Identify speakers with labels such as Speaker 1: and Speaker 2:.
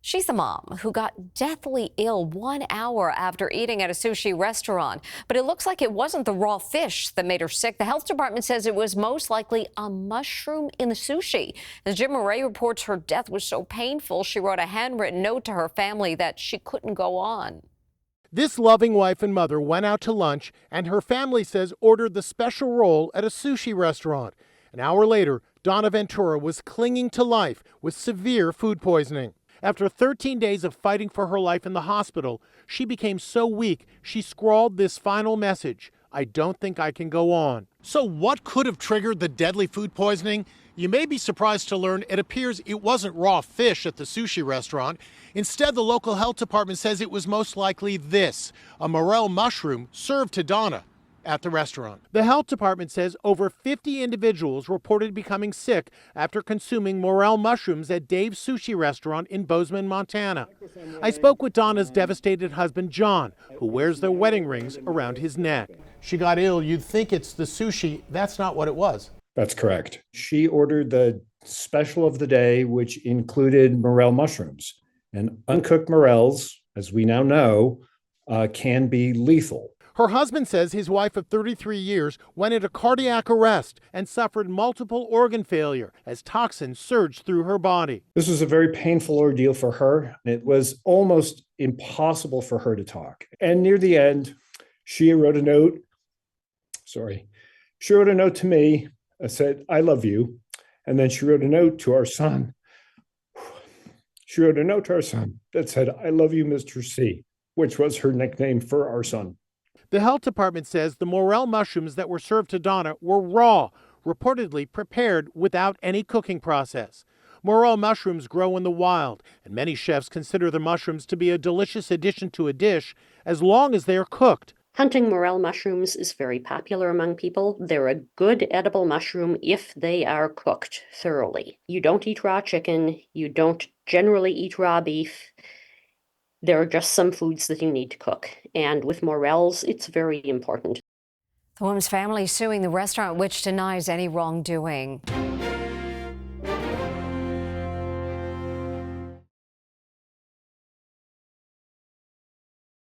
Speaker 1: She's a mom who got deathly ill 1 hour after eating at a sushi restaurant. But it looks like it wasn't the raw fish that made her sick. The health department says it was most likely a mushroom in the sushi. As Jim Moret reports, her death was so painful, she wrote a handwritten note to her family that she couldn't go on.
Speaker 2: This loving wife and mother went out to lunch, and her family says ordered the special roll at a sushi restaurant. An hour later, Donna Ventura was clinging to life with severe food poisoning. After 13 days of fighting for her life in the hospital, she became so weak she scrawled this final message: "I don't think I can go on." So what could have triggered the deadly food poisoning? You may be surprised to learn it appears it wasn't raw fish at the sushi restaurant. Instead, the local health department says it was most likely this: a morel mushroom served to Donna at the restaurant. The health department says over 50 individuals reported becoming sick after consuming morel mushrooms at Dave's Sushi restaurant in Bozeman, Montana. I spoke with Donna's devastated husband, John, who wears their wedding rings around his neck. She got ill. You'd think it's the sushi. That's not what it was.
Speaker 3: That's correct. She ordered the special of the day, which included morel mushrooms. And uncooked morels, as we now know, can be lethal.
Speaker 2: Her husband says his wife of 33 years went into cardiac arrest and suffered multiple organ failure as toxins surged through her body.
Speaker 3: This was a very painful ordeal for her. It was almost impossible for her to talk. And near the end, she wrote a note. She wrote a note to me that said, "I love you." And then she wrote a note to our son. She wrote a note to our son that said, "I love you, Mr. C," which was her nickname for our son.
Speaker 2: The health department says the morel mushrooms that were served to Donna were raw, reportedly prepared without any cooking process. Morel mushrooms grow in the wild, and many chefs consider the mushrooms to be a delicious addition to a dish as long as they are cooked.
Speaker 4: Hunting morel mushrooms is very popular among people. They're a good edible mushroom if they are cooked thoroughly. You don't eat raw chicken. You don't generally eat raw beef. There are just some foods that you need to cook. And with morels, it's very important.
Speaker 1: The woman's family suing the restaurant, which denies any wrongdoing.